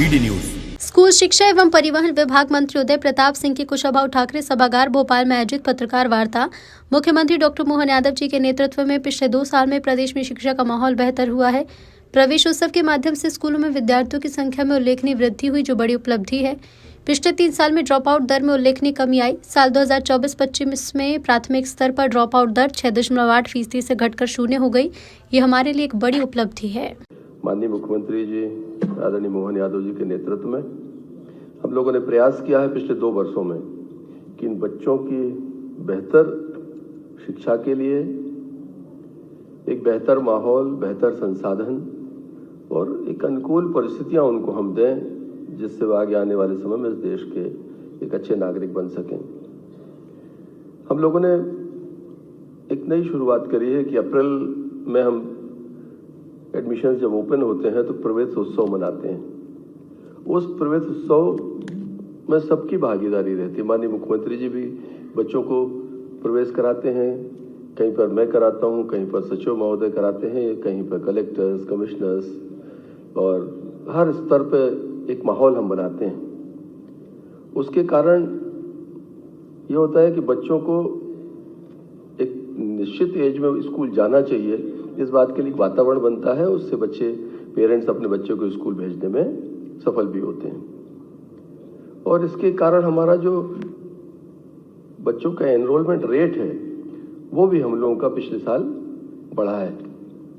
BD news. School शिक्षा एवं परिवहन विभाग मंत्री उदय प्रताप सिंह की कुशाभाऊ ठाकरे सभागार भोपाल में आयोजित पत्रकार वार्ता। मुख्यमंत्री डॉक्टर मोहन यादव जी के नेतृत्व में पिछले 2 साल में प्रदेश में शिक्षा का माहौल बेहतर हुआ है। प्रवेश उत्सव के माध्यम से स्कूलों में विद्यार्थियों की संख्या में उल्लेखनीय वृद्धि हुई, जो बड़ी उपलब्धि है। पिछले 3 साल में ड्रॉप आउट दर में उल्लेखनीय कमी आई। साल 2024-25 में प्राथमिक स्तर पर ड्रॉप आउट दर 6.8% से घटकर 0 हो गई। ये हमारे लिए एक बड़ी उपलब्धि है। माननीय मुख्यमंत्री जी आदरणीय मोहन यादव जी के नेतृत्व में हम लोगों ने प्रयास किया है पिछले 2 वर्षों में कि इन बच्चों की बेहतर शिक्षा के लिए एक बेहतर माहौल, बेहतर संसाधन और एक अनुकूल परिस्थितियां उनको हम दें, जिससे वो आगे आने वाले समय में इस देश के एक अच्छे नागरिक बन सकें। हम लोगों ने एक नई शुरुआत करी है कि अप्रैल में हम एडमिशन जब ओपन होते हैं तो प्रवेश उत्सव मनाते हैं। उस प्रवेश उत्सव में सबकी भागीदारी रहती है। माननीय मुख्यमंत्री जी भी बच्चों को प्रवेश कराते हैं, कहीं पर मैं कराता हूं, कहीं पर सचिव महोदय कराते हैं, कहीं पर कलेक्टर्स, कमिश्नर्स, और हर स्तर पे एक माहौल हम बनाते हैं। उसके कारण ये होता है कि बच्चों को एक निश्चित एज में स्कूल जाना चाहिए, इस बात के लिए वातावरण बनता है। उससे बच्चे, पेरेंट्स अपने बच्चों को स्कूल भेजने में सफल भी होते हैं। और इसके कारण हमारा जो बच्चों का एनरोलमेंट रेट है वो भी हम लोगों का पिछले साल बढ़ा है।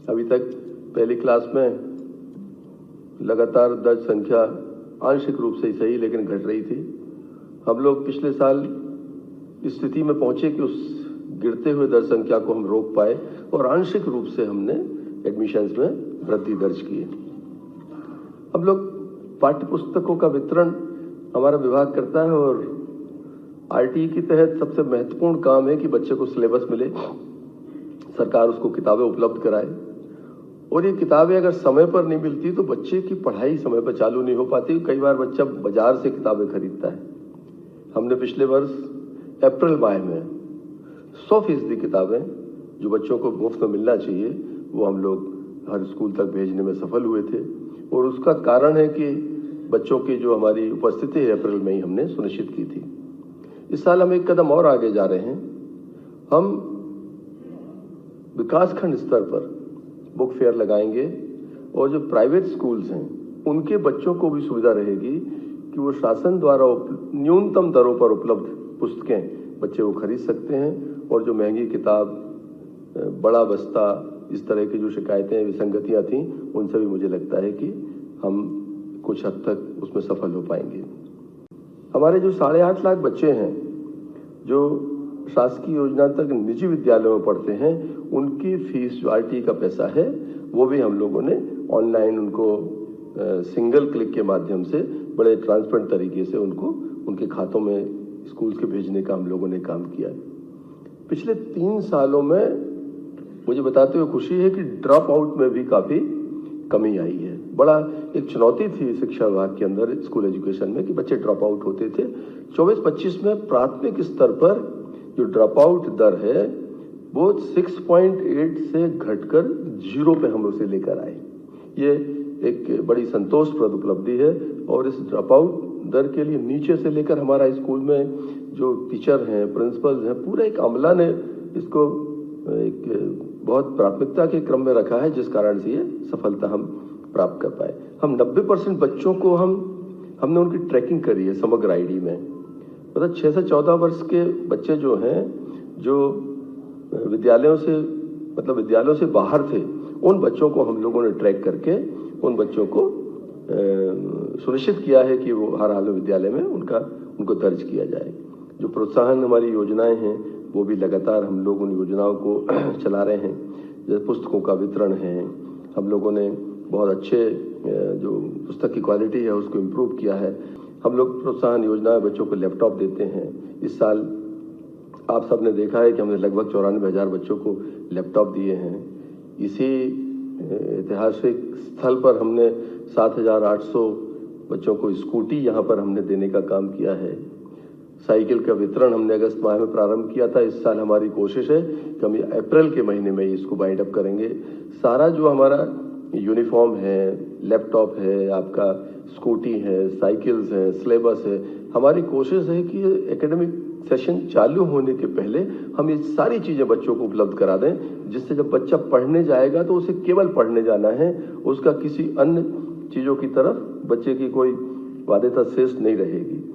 अभी तक पहली क्लास में लगातार दर्ज संख्या आंशिक रूप से ही सही लेकिन घट रही थी। हम लोग पिछले साल इस स्थिति में पहुंचे कि उस गिरते हुए दर संख्या को हम रोक पाए और आंशिक रूप से हमने एडमिशन्स में वृद्धि दर्ज की है। हम लोग पाठ्य पुस्तकों का वितरण हमारा विभाग करता है और आरटीई के तहत सबसे महत्वपूर्ण काम है कि बच्चे को सिलेबस मिले, सरकार उसको किताबें उपलब्ध कराए। और ये किताबें अगर समय पर नहीं मिलती तो बच्चे की पढ़ाई समय पर चालू नहीं हो पाती। कई बार बच्चा बाजार से किताबें खरीदता है। हमने पिछले वर्ष अप्रैल माह में 100% किताबें जो बच्चों को मुफ्त में मिलना चाहिए वो हम लोग हर स्कूल तक भेजने में सफल हुए थे। और उसका कारण है कि बच्चों की जो हमारी उपस्थिति है अप्रैल में ही हमने सुनिश्चित की थी। इस साल हम एक कदम और आगे जा रहे हैं। हम विकासखंड स्तर पर बुक फेयर लगाएंगे और जो प्राइवेट स्कूल्स हैं उनके बच्चों को भी सुविधा रहेगी कि वो शासन द्वारा न्यूनतम दरों पर उपलब्ध पुस्तकें बच्चे वो खरीद सकते हैं। और जो महंगी किताब, बड़ा बस्ता, इस तरह की जो शिकायतें, विसंगतियां थीं, उनसे भी मुझे लगता है कि हम कुछ हद तक उसमें सफल हो पाएंगे। हमारे जो 8.5 लाख बच्चे हैं जो शासकीय योजना तक निजी विद्यालयों में पढ़ते हैं, उनकी फीस जो आरटीई का पैसा है वो भी हम लोगों ने ऑनलाइन उनको सिंगल क्लिक के माध्यम से बड़े ट्रांसपेरेंट तरीके से उनको उनके खातों में स्कूल के भेजने का हम लोगों ने काम किया है। पिछले 3 सालों में मुझे बताते हुए खुशी है कि ड्रॉप आउट में भी काफी कमी आई है। बड़ा एक चुनौती थी शिक्षा विभाग के अंदर स्कूल एजुकेशन में कि बच्चे ड्रॉप आउट होते थे। 24-25 में प्राथमिक स्तर पर जो ड्रॉप आउट दर है वो 6.8 से घटकर 0 पे हम उसे लेकर आए। ये एक बड़ी संतोषप्रद उपलब्धि है। और इस ड्रॉप आउट दर के लिए नीचे से लेकर हमारा स्कूल में जो टीचर हैं, प्रिंसिपल्स हैं, पूरा एक अमला ने इसको एक बहुत प्राथमिकता के क्रम में रखा है, जिस कारण से ये सफलता हम प्राप्त कर पाए। हम 90% बच्चों को हमने उनकी ट्रैकिंग करी है समग्र आईडी में। मतलब 6 से 14 वर्ष के बच्चे जो हैं, जो विद्यालयों से बाहर थे, उन बच्चों को हम लोगों ने ट्रैक करके उन बच्चों को सुनिश्चित किया है कि वो हर हाल में विद्यालय में उनको दर्ज किया जाए। जो प्रोत्साहन हमारी योजनाएं हैं वो भी लगातार हम लोग उन योजनाओं को चला रहे हैं। जैसे पुस्तकों का वितरण है, हम लोगों ने बहुत अच्छे जो पुस्तक की क्वालिटी है उसको इम्प्रूव किया है। हम लोग प्रोत्साहन योजना में बच्चों को लैपटॉप देते हैं। इस साल आप सबने देखा है कि हमने लगभग 94,000 बच्चों को लैपटॉप दिए हैं। इसी ऐतिहासिक स्थल पर हमने 7,800 बच्चों को स्कूटी यहाँ पर हमने देने का काम किया है। साइकिल का वितरण हमने अगस्त माह में प्रारंभ किया था। इस साल हमारी कोशिश है कि हम अप्रैल के महीने में इसको बाइंड अप करेंगे। सारा जो हमारा यूनिफॉर्म है, लैपटॉप है, आपका स्कूटी है, साइकिल्स है, सिलेबस है। हमारी कोशिश है कि एकेडमिक सेशन चालू होने के पहले हम ये सारी चीज़ें बच्चों को उपलब्ध करा दें, जिससे जब बच्चा पढ़ने जाएगा तो उसे केवल पढ़ने जाना है, उसका किसी अन्य चीज़ों की तरफ बच्चे की कोई बाध्यता शेष नहीं रहेगी।